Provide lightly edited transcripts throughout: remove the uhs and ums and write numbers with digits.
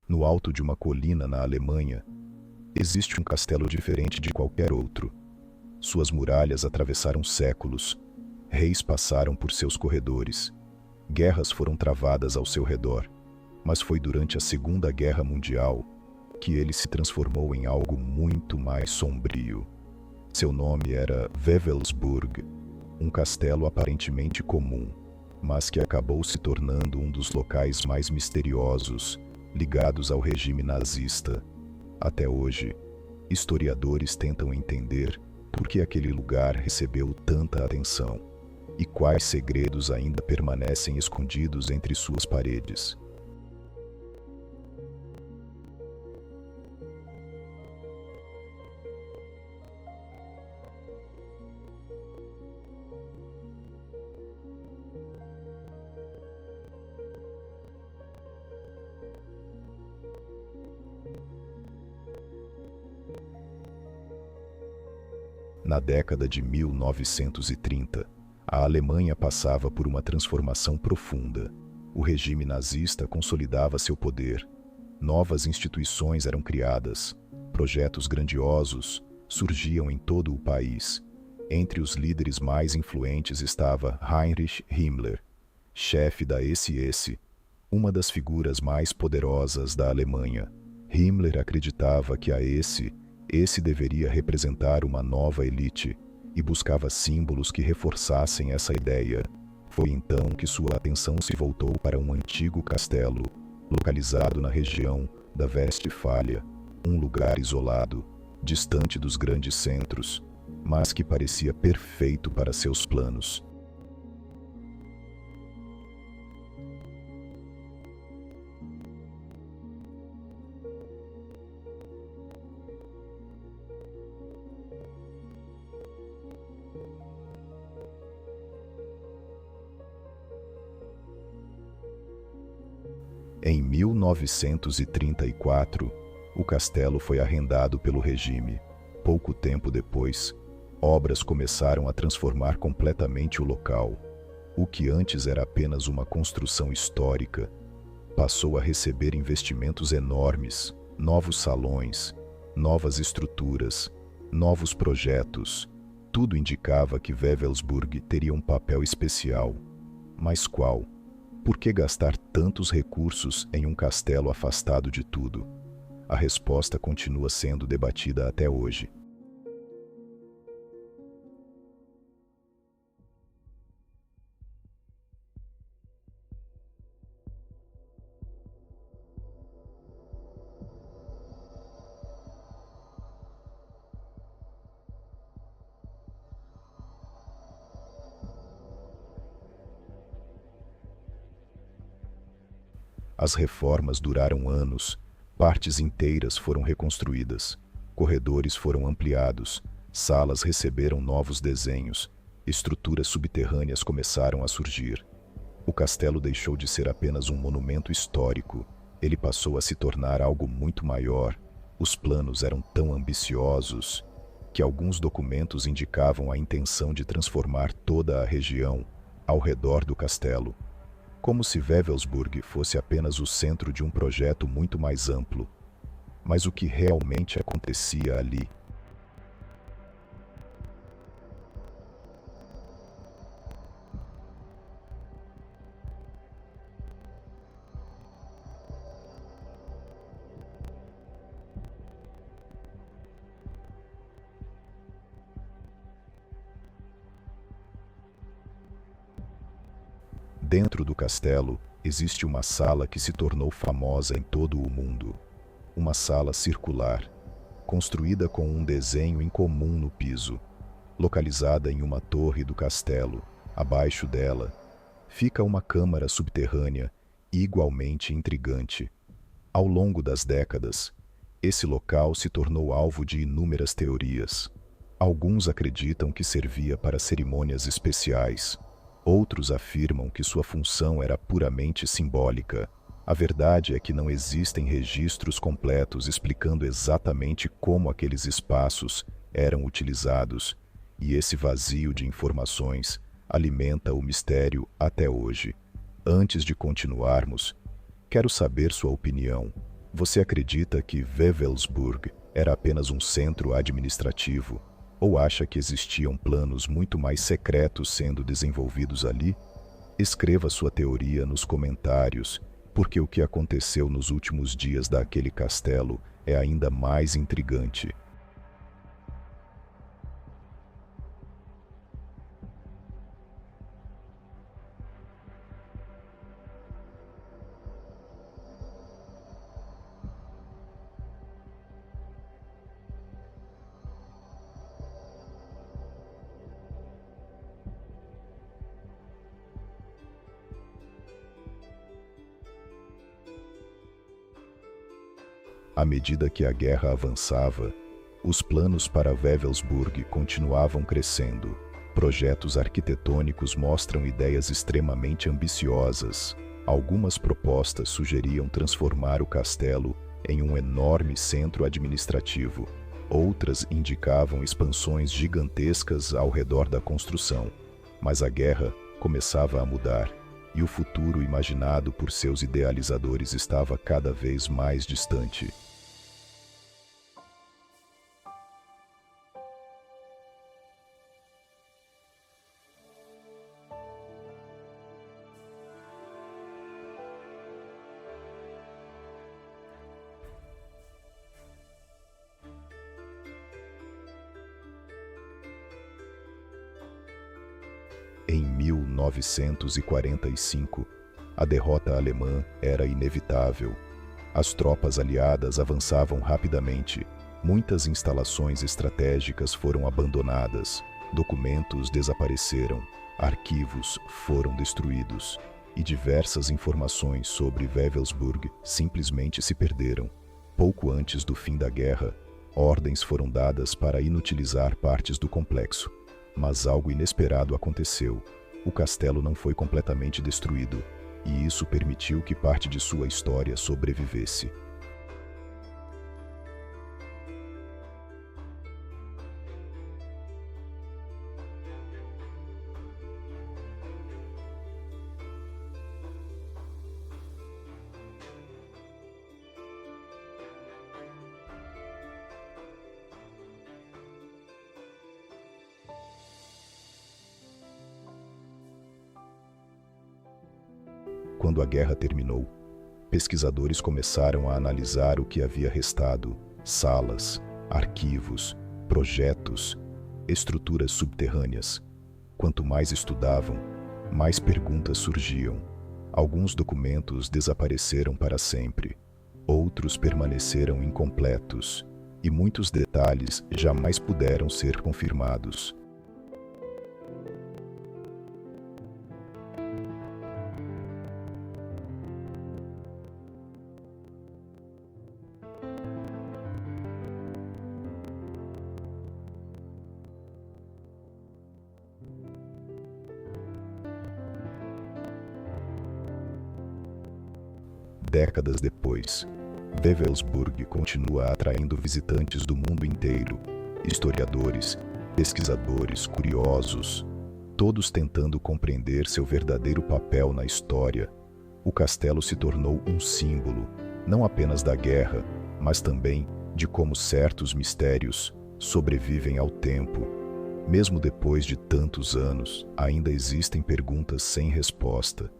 No alto de uma colina na Alemanha, existe um castelo diferente de qualquer outro. Suas muralhas atravessaram séculos, reis passaram por seus corredores, guerras foram travadas ao seu redor, mas foi durante a Segunda Guerra Mundial que ele se transformou em algo muito mais sombrio. Seu nome era Wewelsburg, um castelo aparentemente comum, mas que acabou se tornando um dos locais mais misteriosos ligados ao regime nazista. Até hoje, historiadores tentam entender por que aquele lugar recebeu tanta atenção e quais segredos ainda permanecem escondidos entre suas paredes. Na década de 1930, a Alemanha passava por uma transformação profunda. O regime nazista consolidava seu poder. Novas instituições eram criadas. Projetos grandiosos surgiam em todo o país. Entre os líderes mais influentes estava Heinrich Himmler, chefe da SS, uma das figuras mais poderosas da Alemanha. Himmler acreditava que a esse deveria representar uma nova elite e buscava símbolos que reforçassem essa ideia. Foi então que sua atenção se voltou para um antigo castelo, localizado na região da Westfália, um lugar isolado, distante dos grandes centros, mas que parecia perfeito para seus planos. Em 1934, o castelo foi arrendado pelo regime. Pouco tempo depois, obras começaram a transformar completamente o local. O que antes era apenas uma construção histórica, passou a receber investimentos enormes, novos salões, novas estruturas, novos projetos. Tudo indicava que Wewelsburg teria um papel especial. Mas qual? Por que gastar tantos recursos em um castelo afastado de tudo? A resposta continua sendo debatida até hoje. As reformas duraram anos, partes inteiras foram reconstruídas, corredores foram ampliados, salas receberam novos desenhos, estruturas subterrâneas começaram a surgir. O castelo deixou de ser apenas um monumento histórico, ele passou a se tornar algo muito maior. Os planos eram tão ambiciosos que alguns documentos indicavam a intenção de transformar toda a região ao redor do castelo, como se Wewelsburg fosse apenas o centro de um projeto muito mais amplo. Mas o que realmente acontecia ali? Dentro do castelo, existe uma sala que se tornou famosa em todo o mundo. Uma sala circular, construída com um desenho incomum no piso. Localizada em uma torre do castelo, abaixo dela, fica uma câmara subterrânea igualmente intrigante. Ao longo das décadas, esse local se tornou alvo de inúmeras teorias. Alguns acreditam que servia para cerimônias especiais. Outros afirmam que sua função era puramente simbólica. A verdade é que não existem registros completos explicando exatamente como aqueles espaços eram utilizados, e esse vazio de informações alimenta o mistério até hoje. Antes de continuarmos, quero saber sua opinião. Você acredita que Wewelsburg era apenas um centro administrativo? Ou acha que existiam planos muito mais secretos sendo desenvolvidos ali? Escreva sua teoria nos comentários, porque o que aconteceu nos últimos dias daquele castelo é ainda mais intrigante. À medida que a guerra avançava, os planos para Wewelsburg continuavam crescendo. Projetos arquitetônicos mostram ideias extremamente ambiciosas. Algumas propostas sugeriam transformar o castelo em um enorme centro administrativo. Outras indicavam expansões gigantescas ao redor da construção. Mas a guerra começava a mudar, e o futuro imaginado por seus idealizadores estava cada vez mais distante. Em 1945, a derrota alemã era inevitável. As tropas aliadas avançavam rapidamente. Muitas instalações estratégicas foram abandonadas, documentos desapareceram, arquivos foram destruídos e diversas informações sobre Wewelsburg simplesmente se perderam. Pouco antes do fim da guerra, ordens foram dadas para inutilizar partes do complexo. Mas algo inesperado aconteceu. O castelo não foi completamente destruído, e isso permitiu que parte de sua história sobrevivesse. Quando a guerra terminou, pesquisadores começaram a analisar o que havia restado: salas, arquivos, projetos, estruturas subterrâneas. Quanto mais estudavam, mais perguntas surgiam. Alguns documentos desapareceram para sempre, outros permaneceram incompletos, e muitos detalhes jamais puderam ser confirmados. Décadas depois, Wewelsburg continua atraindo visitantes do mundo inteiro, historiadores, pesquisadores, curiosos, todos tentando compreender seu verdadeiro papel na história. O castelo se tornou um símbolo, não apenas da guerra, mas também de como certos mistérios sobrevivem ao tempo. Mesmo depois de tantos anos, ainda existem perguntas sem resposta.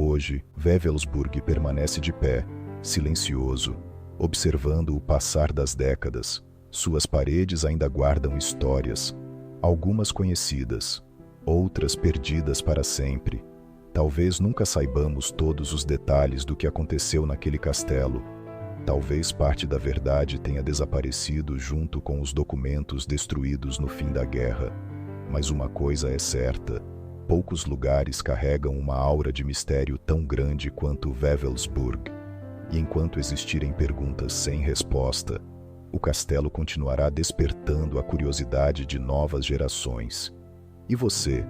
Hoje, Wewelsburg permanece de pé, silencioso, observando o passar das décadas. Suas paredes ainda guardam histórias, algumas conhecidas, outras perdidas para sempre. Talvez nunca saibamos todos os detalhes do que aconteceu naquele castelo. Talvez parte da verdade tenha desaparecido junto com os documentos destruídos no fim da guerra. Mas uma coisa é certa: poucos lugares carregam uma aura de mistério tão grande quanto Wewelsburg. E enquanto existirem perguntas sem resposta, o castelo continuará despertando a curiosidade de novas gerações. E você,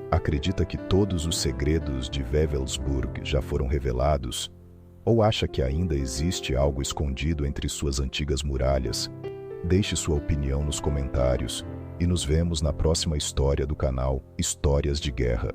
acredita que todos os segredos de Wewelsburg já foram revelados? Ou acha que ainda existe algo escondido entre suas antigas muralhas? Deixe sua opinião nos comentários e nos vemos na próxima história do canal Histórias de Guerra.